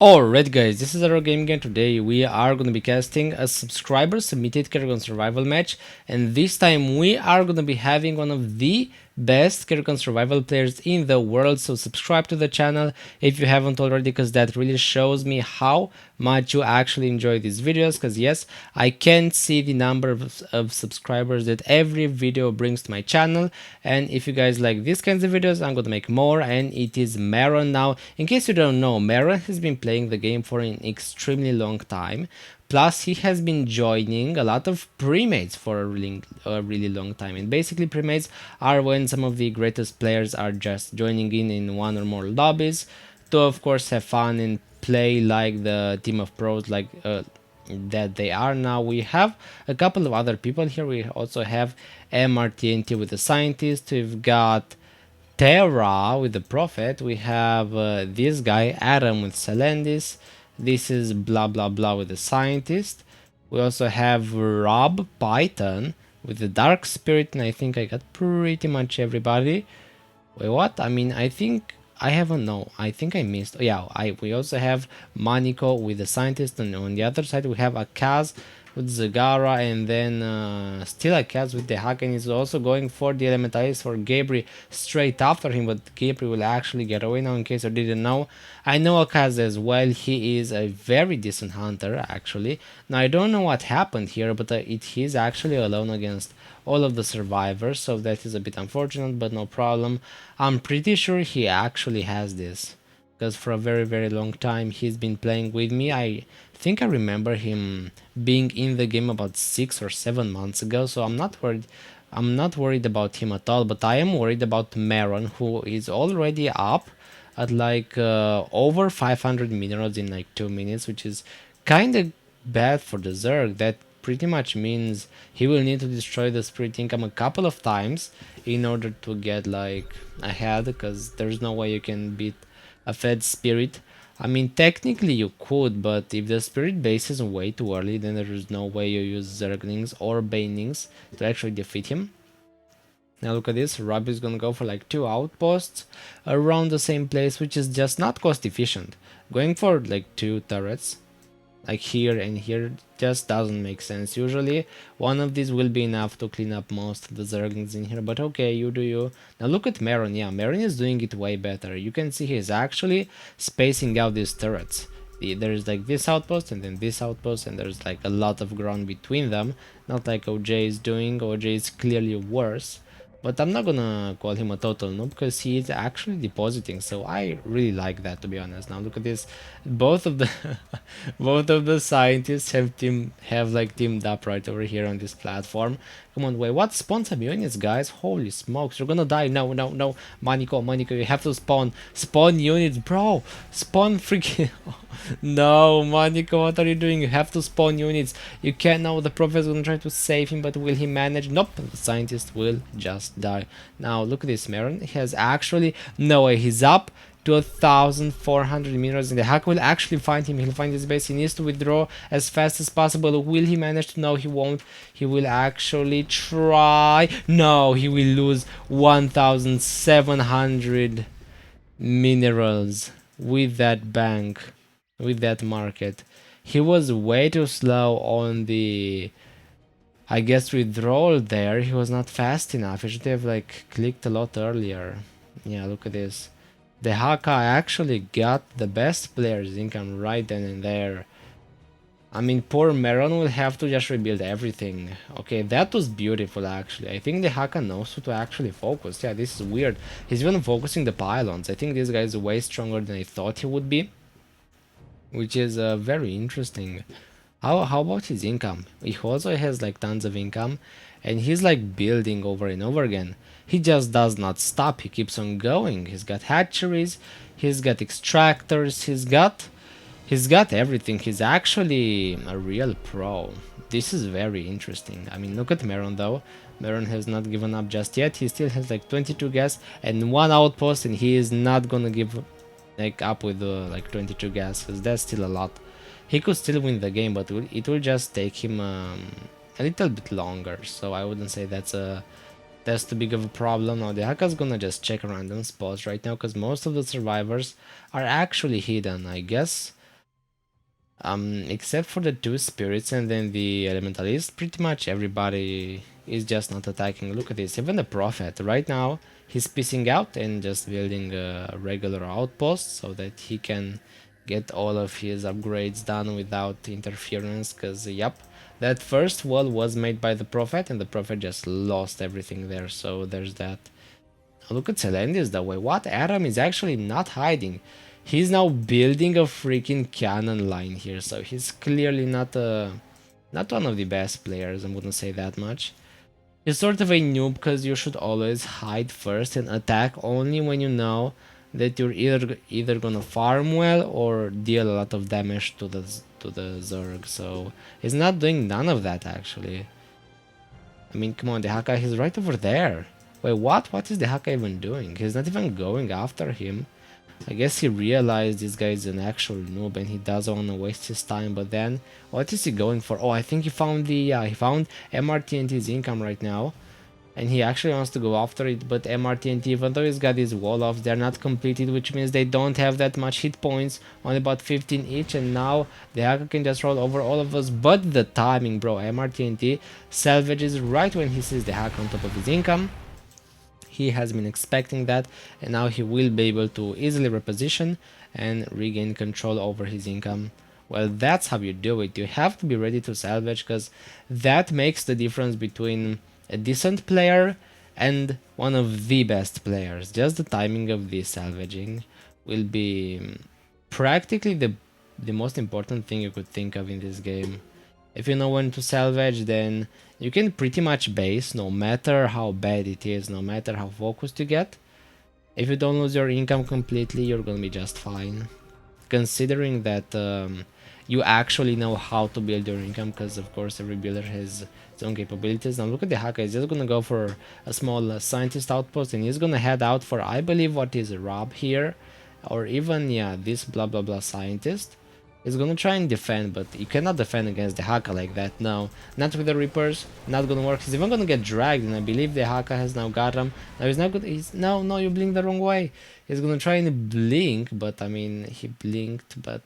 Alright guys, this is Zerg Gaming and today we are going to be casting a subscriber submitted Kerrigan Survival match, and this time we are going to be having one of the best Kerrigan Survival players in the world, so subscribe to the channel if you haven't already, because that really shows me how much you actually enjoy these videos, because yes, I can see the number of subscribers that every video brings to my channel, and if you guys like these kinds of videos, I'm going to make more. And it is Maru now. In case you don't know, Maru has been playing the game for an extremely long time. Plus, he has been joining a lot of premates for a really long time. And basically, premates are when some of the greatest players are just joining in one or more lobbies to, of course, have fun and play like the team of pros, like that they are now. We have a couple of other people here. We also have MRTNT with the scientist. We've got Terra with the prophet. We have this guy Adam with Selendis. This is blah blah blah with the scientist. We also have Rob Python with the dark spirit, and I think I got pretty much everybody. Wait, what? I mean, I think I haven't. No, I think I missed. Oh, yeah, we also have Maniko with the scientist, and on the other side we have Akaz with Zagara, and then still Akaz with the Haken is also going for the Elementalist for Gabriel straight after him, but Gabriel will actually get away now. In case I didn't know, I know Akaz as well. He is a very decent hunter actually. Now I don't know what happened here, but he's actually alone against all of the survivors, so that is a bit unfortunate, but no problem. I'm pretty sure he actually has this, because for a very long time he's been playing with me. I think I remember him being in the game about 6 or 7 months ago, so I'm not worried about him at all. But I am worried about Maron, who is already up at like over 500 minerals in like 2 minutes, which is kind of bad for the Zerg. That pretty much means he will need to destroy the spirit income a couple of times in order to get like ahead, because there's no way you can beat a fed spirit. I mean, technically you could, but if the spirit base is way too early, then there is no way you use Zerglings or Banelings to actually defeat him. Now look at this, Rob is gonna go for like 2 outposts around the same place, which is just not cost efficient. Going for like 2 turrets, like here and here, just doesn't make sense. Usually one of these will be enough to clean up most of the Zerglings in here, but okay, you do you. Now look at Maron. Yeah, Maron is doing it way better. You can see he's actually spacing out these turrets. There's like this outpost and then this outpost, and there's like a lot of ground between them, not like OJ is doing. OJ is clearly worse, but I'm not gonna call him a total noob because he is actually depositing, so I really like that, to be honest. Now look at this, both of the both of the scientists have like teamed up right over here on this platform. Come on, wait, what? Spawn some units, guys. Holy smokes, you're gonna die. No, no, no. Maniko, you have to spawn units, bro. Spawn freaking no, Maniko, what are you doing? You have to spawn units. You can't. Know the prophet is gonna try to save him, but will he manage? Nope, the scientist will just die. Now look at this, Maron. He has actually no way. He's up to 1,400 meters, and the hack will actually find him. He'll find his base. He needs to withdraw as fast as possible. Will he manage to? No, he won't. He will actually try. No, he will lose 1,700 minerals with that bank, with that market. He was way too slow on the, I guess, withdrawal there. He was not fast enough. He should have like clicked a lot earlier. Yeah, look at this. The Haka actually got the best player's income right then and there. I mean, poor Meron will have to just rebuild everything. Okay, that was beautiful actually. I think the Haka knows how to actually focus. Yeah, this is weird. He's even focusing the pylons. I think this guy is way stronger than I thought he would be, which is very interesting. How about his income? He also has like tons of income, and he's like building over and over again. He just does not stop. He keeps on going. He's got hatcheries, he's got extractors, he's got everything. He's actually a real pro. This is very interesting. I mean, look at Meron though. Meron has not given up just yet. He still has like 22 gas and 1 outpost, and he is not gonna give like up with like 22 gas, because that's still a lot. He could still win the game, but it will just take him a little bit longer. So I wouldn't say that's too big of a problem. Now the Haka's gonna just check random spots right now, because most of the survivors are actually hidden. I guess Except for the two spirits and then the elementalist, pretty much everybody is just not attacking. Look at this, even the prophet right now, he's piecing out and just building a regular outpost so that he can get all of his upgrades done without interference, because yep, that first wall was made by the prophet and the prophet just lost everything there, so there's that. Look at Celendis that way. What? Adam is actually not hiding. He's now building a freaking cannon line here, so he's clearly not one of the best players, I wouldn't say that much. He's sort of a noob because you should always hide first and attack only when you know that you're either gonna farm well or deal a lot of damage to the Zerg. So he's not doing none of that actually. I mean, come on, the Haka, he's right over there. Wait, what? What is the Haka even doing? He's not even going after him. I guess he realized this guy is an actual noob and he doesn't want to waste his time, but then, what is he going for? Oh, I think he found he found MRTNT's income right now. And he actually wants to go after it, but MRTNT, even though he's got these wall-offs, they're not completed, which means they don't have that much hit points, only about 15 each, and now the hacker can just roll over all of us. But the timing, bro, MRTNT salvages right when he sees the hack on top of his income. He has been expecting that, and now he will be able to easily reposition and regain control over his income. Well, that's how you do it. You have to be ready to salvage, because that makes the difference between a decent player and one of the best players. Just the timing of the salvaging will be practically the most important thing you could think of in this game. If you know when to salvage, then you can pretty much base, no matter how bad it is, no matter how focused you get. If you don't lose your income completely, you're gonna be just fine. Considering that you actually know how to build your income, because of course every builder has its own capabilities. Now look at the hacker, he's just gonna go for a small scientist outpost, and he's gonna head out for, I believe, what is Rob here, or even, yeah, this blah blah blah scientist. He's gonna try and defend, but you cannot defend against the Haka like that. No, not with the Reapers, not gonna work. He's even gonna get dragged, and I believe the Haka has now got him. Now he's not good. No, you blinked the wrong way. He's gonna try and blink, but I mean, he blinked, but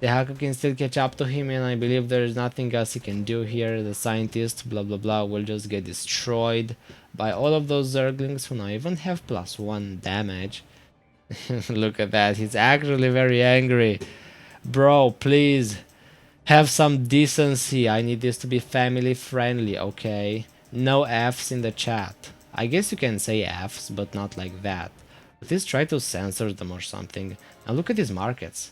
the Haka can still catch up to him, and I believe there's nothing else he can do here. The scientist, blah blah blah, will just get destroyed by all of those Zerglings who now even have +1 damage. Look at that, he's actually very angry. Bro, please have some decency. I need this to be family friendly, okay? No Fs in the chat. I guess you can say Fs, but not like that. Please try to censor them or something. Now look at these markets.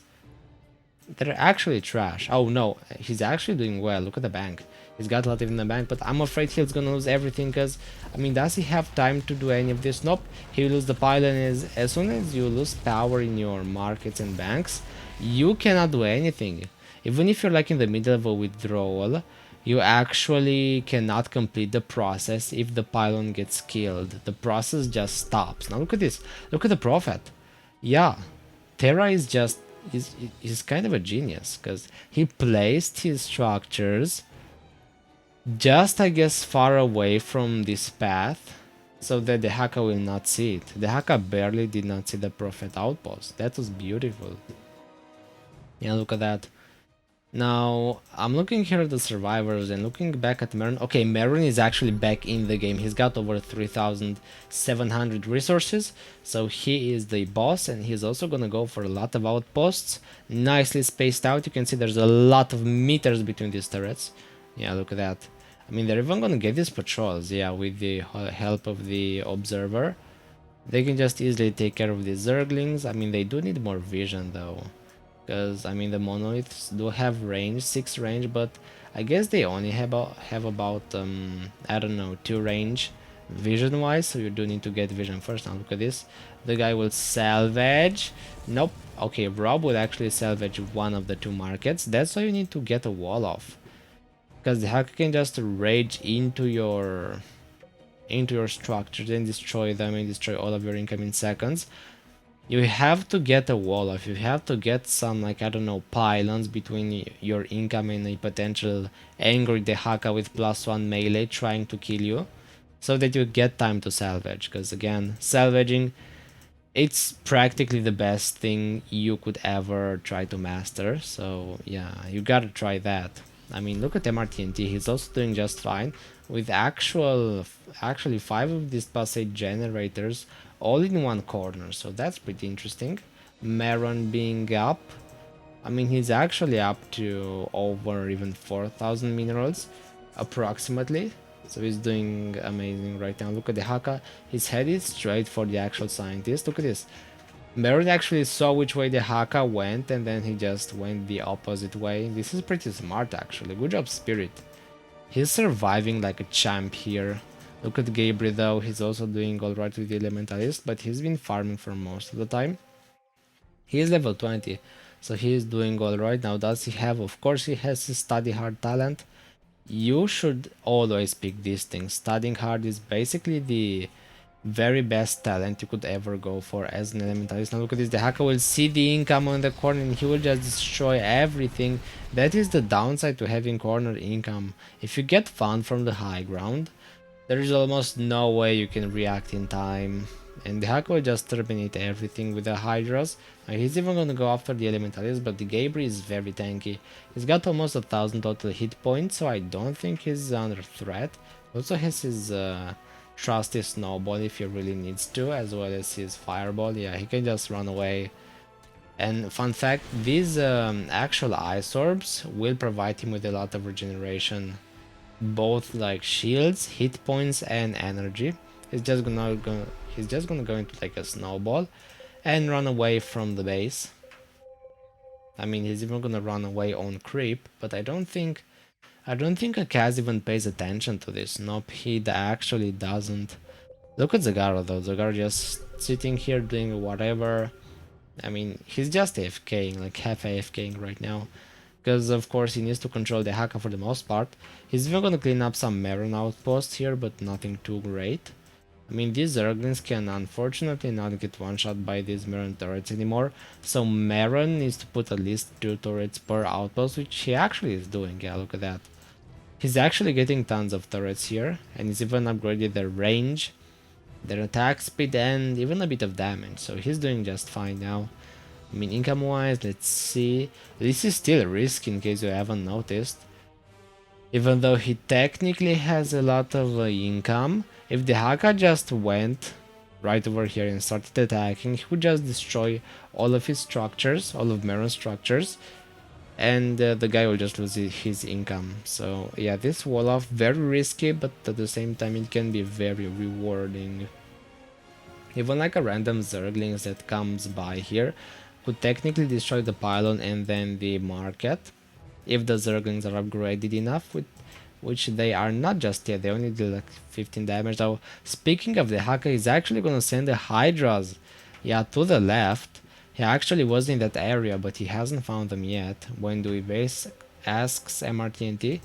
They're actually trash. Oh no, he's actually doing well. Look at the bank. He's got a lot in the bank, but I'm afraid he's gonna lose everything, because, I mean, does he have time to do any of this? Nope. He will lose the pylon. As soon as you lose power in your markets and banks, you cannot do anything. Even if you're like in the middle of a withdrawal, you actually cannot complete the process if the pylon gets killed. The process just stops. Now look at this. Look at the prophet. Yeah, Terra is just he's kind of a genius, because he placed his structures just, I guess, far away from this path so that the Haka will not see it. The Haka barely did not see the prophet outpost. That was beautiful. Yeah, look at that. Now, I'm looking here at the survivors and looking back at Maru. Okay, Maru is actually back in the game. He's got over 3,700 resources, so he is the boss, and he's also gonna go for a lot of outposts. Nicely spaced out. You can see there's a lot of meters between these turrets. Yeah, look at that. I mean, they're even gonna get these patrols, yeah, with the help of the observer. They can just easily take care of the Zerglings. I mean, they do need more vision, though. Because, I mean, the monoliths do have range, 6 range, but I guess they only have about, I don't know, 2 range vision-wise, so you do need to get vision first. Now look at this. The guy will salvage. Nope. Okay, Rob will actually salvage one of the 2 markets. That's why you need to get a wall off. Because the hacker can just rage into your structures and destroy them and destroy all of your income in seconds. You have to get a wall off. You have to get some, like, I don't know, pylons between your income and a potential angry Dehaka with +1 melee trying to kill you, so that you get time to salvage. Because again, salvaging It's practically the best thing you could ever try to master. So yeah, you gotta try that. I mean, look at MRTNT. He's also doing just fine with actually 5 of these passage generators all in one corner. So that's pretty interesting. Maron being up. I mean, he's actually up to over even 4,000 minerals, approximately. So he's doing amazing right now. Look at the Haka. He's headed straight for the actual scientist. Look at this. Baron actually saw which way the Haka went, and then he just went the opposite way. This is pretty smart, actually. Good job, Spirit. He's surviving like a champ here. Look at Gabriel, though. He's also doing alright with the Elementalist, but he's been farming for most of the time. He is level 20, so he is doing alright. Now, does he have? Of course, he has his study hard talent. You should always pick these things. Studying hard is basically the very best talent you could ever go for as an elementalist. Now look at this, the hacker will see the income on the corner and he will just destroy everything. That is the downside to having corner income. If you get found from the high ground, there is almost no way you can react in time, and the hacker will just terminate everything with the hydras. He's even gonna go after the elementalist, but the Gabriel is very tanky. He's got almost 1,000 total hit points, so I don't think he's under threat. Also has his trusty snowball if he really needs to, as well as his fireball. Yeah, he can just run away. And fun fact, these actual ice orbs will provide him with a lot of regeneration, both like shields, hit points, and energy. He's just gonna go into like a snowball and run away from the base. I mean, he's even gonna run away on creep, but I don't think Akaz even pays attention to this. Nope, he actually doesn't. Look at Zagara though. Zagara just sitting here doing whatever. I mean, he's just AFKing, like half AFKing right now. Because of course he needs to control the Haka for the most part. He's even gonna clean up some Maron outposts here, but nothing too great. I mean, these Zerglings can unfortunately not get one-shot by these Maron turrets anymore, so Maron needs to put at least 2 turrets per outpost, which he actually is doing. Yeah, look at that. He's actually getting tons of turrets here, and he's even upgraded their range, their attack speed, and even a bit of damage, so he's doing just fine now. I mean, income-wise, let's see. This is still risky in case you haven't noticed. Even though he technically has a lot of income, if the Haka just went right over here and started attacking, he would just destroy all of his structures, all of Maron's structures, and the guy will just lose his income. So yeah, this wall-off, very risky, but at the same time it can be very rewarding. Even like a random Zerglings that comes by here could technically destroy the pylon and then the market, if the Zerglings are upgraded enough, which they are not just yet. They only do like 15 damage. So speaking of the Haka, he's actually gonna send the Hydras, yeah, to the left. He actually was in that area, but he hasn't found them yet. When do we base? Asks MRTNT.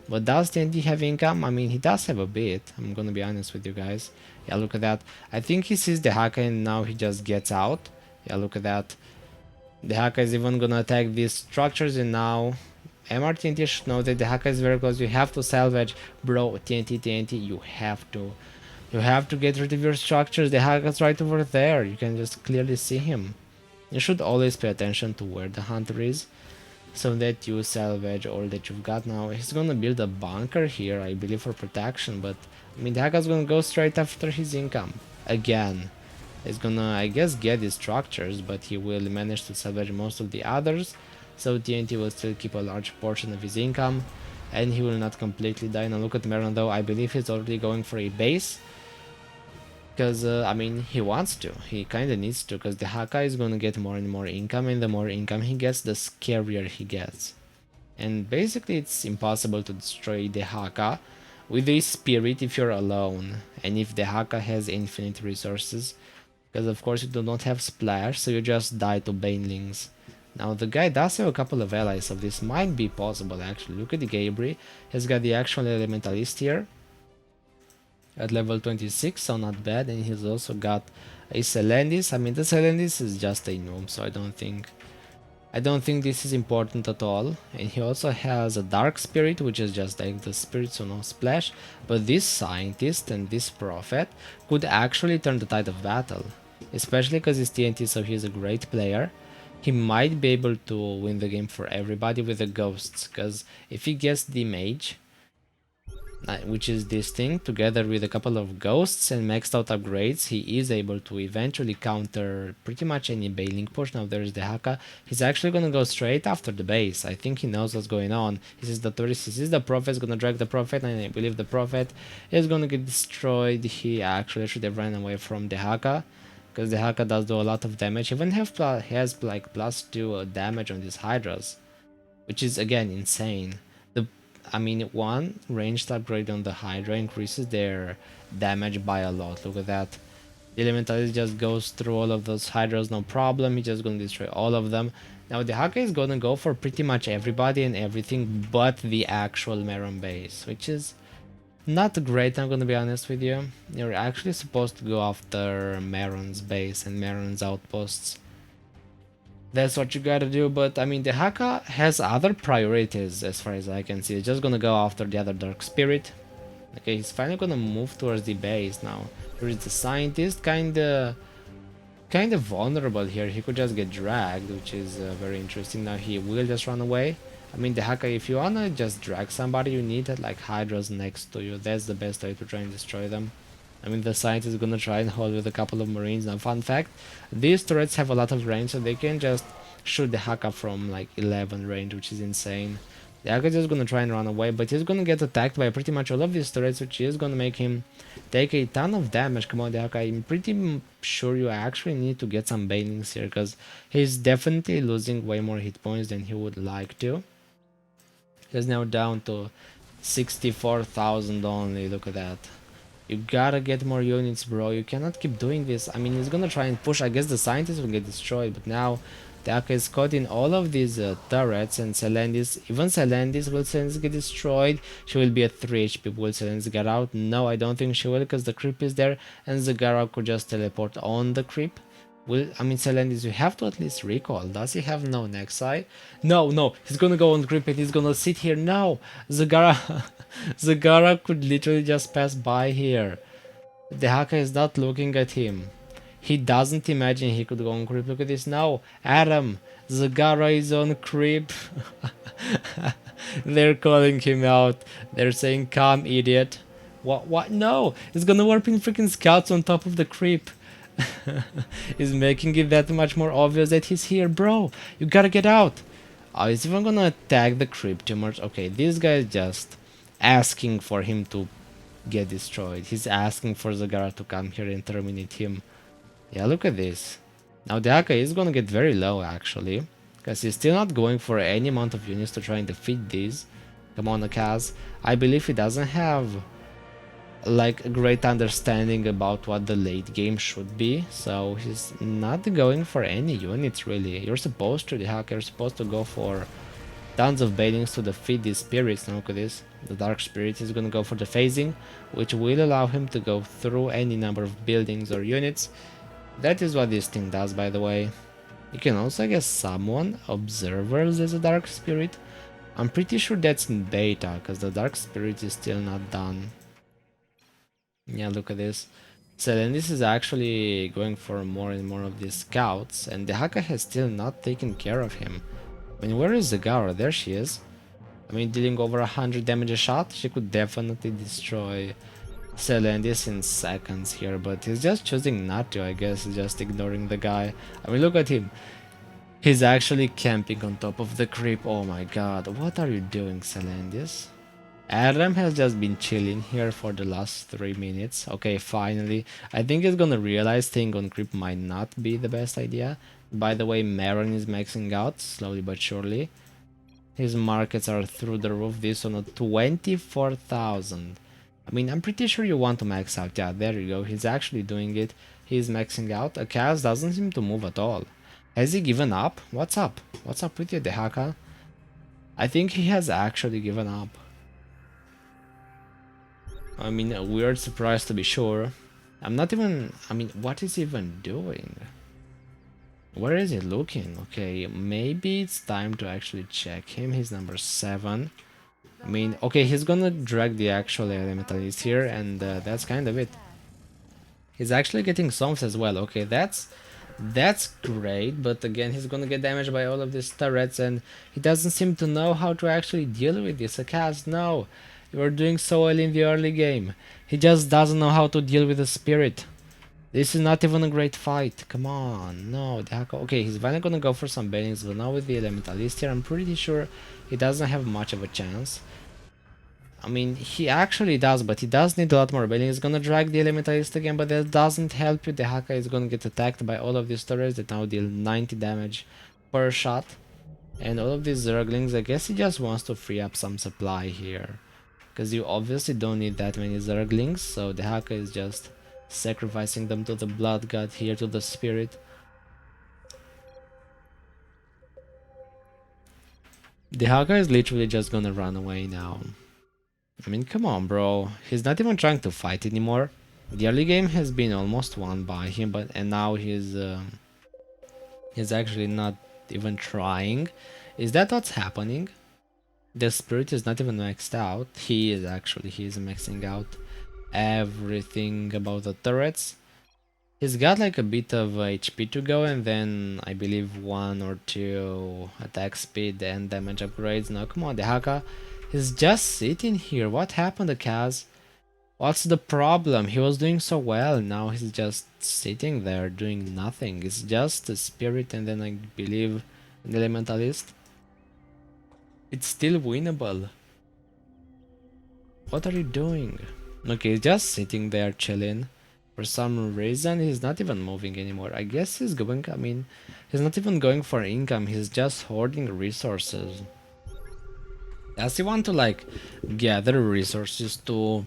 But does TNT have income? I mean, he does have a bit. I'm gonna be honest with you guys. Yeah, look at that. I think he sees the Haka and now he just gets out. Yeah, look at that. The Haka is even gonna attack these structures, and now MRTNT should know that the Haka is very close. You have to salvage, bro. TNT, you have to. You have to get rid of your structures. The Haka's right over there. You can just clearly see him. You should always pay attention to where the hunter is, so that you salvage all that you've got. Now he's gonna build a bunker here, I believe, for protection, but I mean, the Haka's gonna go straight after his income again. He's gonna, I guess, get his structures, but he will manage to salvage most of the others, so TNT will still keep a large portion of his income, and he will not completely die. Now look at Maron though. I believe he's already going for a base, because I mean, he wants to, he kinda needs to, because the Haka is gonna get more and more income, and the more income he gets, the scarier he gets. And basically it's impossible to destroy the Haka with a spirit if you're alone, and if the Haka has infinite resources, because of course you do not have splash, so you just die to banelings. Now the guy does have a couple of allies, so this might be possible actually. Look at the Gabriel, he's got the actual elementalist here at level 26, so not bad, and he's also got a Selendis. I mean, the Selendis is just a gnome, so I don't think this is important at all. And he also has a Dark Spirit, which is just like the spirit, so no splash. But this Scientist and this Prophet could actually turn the tide of battle. especially because he's TNT, so he's a great player. He might be able to win the game for everybody with the ghosts, because if he gets the mage, which is this thing, together with a couple of ghosts and maxed out upgrades, he is able to eventually counter pretty much any bailing push. Now there's the Haka. He's actually gonna go straight after the base. I think he knows what's going on. He sees the tourist, he sees the prophet, is gonna drag the prophet, and I believe the prophet is gonna get destroyed. He actually should have ran away from the Haka, because the Haka does do a lot of damage. He even has like +2 damage on these Hydras, which is again insane. I mean, one ranged upgrade on the Hydra increases their damage by a lot. Look at that. The Elementalist just goes through all of those Hydras, no problem. He's just gonna destroy all of them. Now the Haka is gonna go for pretty much everybody and everything but the actual Meron base, which is not great, I'm gonna be honest with you. You're actually supposed to go after Meron's base and Meron's outposts. That's what you gotta do, but I mean the Haka has other priorities as far as I can see. He's just gonna go after the other Dark Spirit. Okay, he's finally gonna move towards the base now. There is the Scientist, kinda vulnerable here. He could just get dragged, which is very interesting. Now he will just run away. I mean the Haka, if you wanna just drag somebody, you need like Hydras next to you. That's the best way to try and destroy them. I mean the Scientist is gonna try and hold with a couple of Marines. Now fun fact, these turrets have a lot of range, so they can just shoot the Haka from like 11 range, which is insane. The Haka is just gonna try and run away, but he's gonna get attacked by pretty much all of these turrets, which is gonna make him take a ton of damage. Come on the Haka, I'm pretty sure you actually need to get some banings here, because he's definitely losing way more hit points than he would like to. He's now down to 64,000 only, look at that. You gotta get more units, bro. You cannot keep doing this. I mean, he's gonna try and push. I guess the Scientist will get destroyed, but now the Haka is caught in all of these turrets, and Selendis, even Selendis, will Selendis get destroyed? She will be at 3 HP. Will Selendis get out? No, I don't think she will, because the creep is there, and Zagara could just teleport on the creep. I mean, Selendis, you have to at least recall. Does he have no Nexi? No, he's gonna go on creep and he's gonna sit here. No, Zagara, Zagara could literally just pass by here. The Haka is not looking at him. He doesn't imagine he could go on creep. Look at this now. Adam, Zagara is on creep. They're calling him out. They're saying, "Come, idiot." What? No, he's gonna warp in freaking scouts on top of the creep. Is making it that much more obvious that he's here, bro. You gotta get out. Oh, he's even gonna attack the creep too much. Okay, this guy is just asking for him to get destroyed. He's asking for Zagara to come here and terminate him. Yeah, look at this. Now the Haka is gonna get very low actually, because he's still not going for any amount of units to try and defeat these. Come on, Akaz. I believe he doesn't have like a great understanding about what the late game should be, so he's not going for any units really. You're supposed to, the Haka, you're supposed to go for tons of baitings to defeat these spirits. Now look at this. The Dark Spirit is gonna go for the phasing, which will allow him to go through any number of buildings or units. That is what this thing does, by the way. You can also, I guess, summon observers as a Dark Spirit. I'm pretty sure that's in beta, because the Dark Spirit is still not done. Yeah, look at this. Selendis is actually going for more and more of these scouts, and the Haka has still not taken care of him. I mean, where is Zagara? There she is. I mean, dealing over 100 damage a shot, she could definitely destroy Selendis in seconds here, but he's just choosing not to, I guess, just ignoring the guy. I mean, look at him. He's actually camping on top of the creep. Oh my god, what are you doing, Selendis? Adam has just been chilling here for the last 3 minutes. Okay, finally. I think he's gonna realize staying on creep might not be the best idea. By the way, Maron is maxing out, slowly but surely. His markets are through the roof. This one at 24,000. I mean, I'm pretty sure you want to max out. Yeah, there you go. He's actually doing it. He's maxing out. Akaz doesn't seem to move at all. Has he given up? What's up? What's up with you, the Haka? I think he has actually given up. I mean, a weird surprise to be sure. I mean, what is he even doing? Where is he looking? Okay, maybe it's time to actually check him. He's number 7. I mean, okay, he's gonna drag the actual elementalist here, and that's kind of it. He's actually getting songs as well. Okay, that's great, but again, he's gonna get damaged by all of these turrets, and he doesn't seem to know how to actually deal with this. Akaz, no, you were doing so well in the early game. He just doesn't know how to deal with the spirit. This is not even a great fight. Come on, no, the Haka. Okay, he's finally gonna go for some bannings, but now with the Elementalist here, I'm pretty sure he doesn't have much of a chance. I mean, he actually does, but he does need a lot more bailing. He's gonna drag the Elementalist again, but that doesn't help you. The Haka is gonna get attacked by all of these turrets that now deal 90 damage per shot. And all of these Zerglings, I guess he just wants to free up some supply here. Because you obviously don't need that many Zerglings, so the Haka is just sacrificing them to the Blood God here, to the Spirit. The Haka is literally just gonna run away now. I mean, come on, bro. He's not even trying to fight anymore. The early game has been almost won by him, and now he's actually not even trying. Is that what's happening? The spirit is not even maxed out. He is maxing out everything about the turrets. He's got like a bit of HP to go, and then I believe 1 or 2 attack speed and damage upgrades. Now, come on, the Haka. He's just sitting here. What happened to Kaz? What's the problem? He was doing so well. Now he's just sitting there doing nothing. It's just the spirit and then I believe an elementalist. It's still winnable. What are you doing? Okay, he's just sitting there chilling. For some reason he's not even moving anymore. I guess he's going, I mean, he's not even going for income. He's just hoarding resources. Does he want to like gather resources to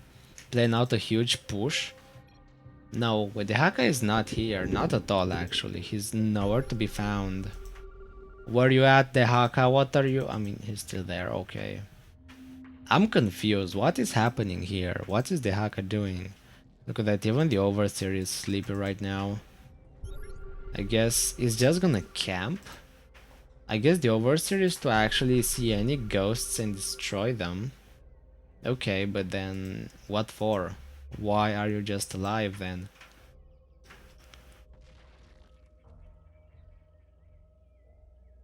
plan out a huge push? No, the Haka is not here, not at all actually. He's nowhere to be found. Where you at, the Haka? What are you? I mean, he's still there, okay. I'm confused. What is happening here? What is the Haka doing? Look at that, even the Overseer is sleepy right now. I guess he's just gonna camp. I guess the Overseer is to actually see any ghosts and destroy them. Okay, but then what for? Why are you just alive then?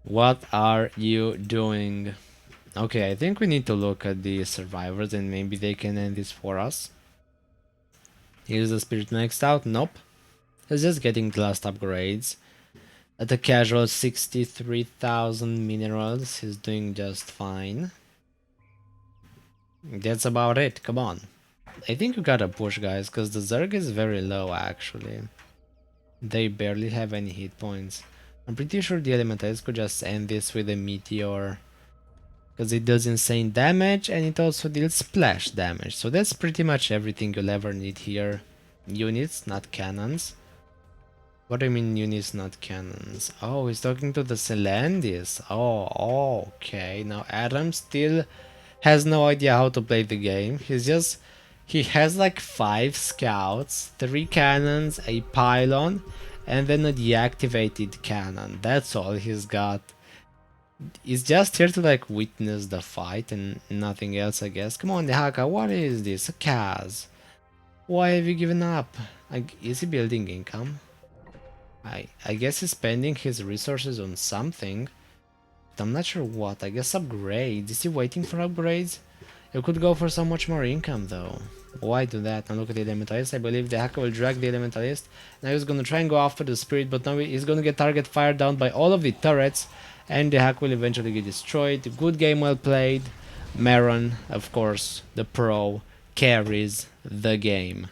What are you doing? Okay, I think we need to look at the survivors and maybe they can end this for us. Here's the spirit maxed out. Nope. He's just getting the last upgrades. At a casual 63,000 minerals, he's doing just fine. That's about it, come on. I think we gotta push, guys, because the Zerg is very low, actually. They barely have any hit points. I'm pretty sure the Elementals could just end this with a Meteor. Because it does insane damage, and it also deals splash damage. So that's pretty much everything you'll ever need here. Units, not cannons. What do you mean units, not cannons? Oh, he's talking to the Celandis. Oh, okay. Now Adam still has no idea how to play the game. He has like 5 scouts, 3 cannons, a pylon, and then a deactivated cannon. That's all he's got. He's just here to like witness the fight and nothing else, I guess. Come on, the Haka, what is this? A Kaz. Why have you given up? Like, is he building income? I guess he's spending his resources on something, but I'm not sure what. I guess upgrades. Is he waiting for upgrades? You could go for so much more income though. Why do that? Now look at the Elementalist. I believe the Hacker will drag the Elementalist. Now he's gonna try and go after the Spirit, but now he's gonna get target fired down by all of the turrets, and the hack will eventually get destroyed. Good game, well played. Maron, of course, the pro, carries the game.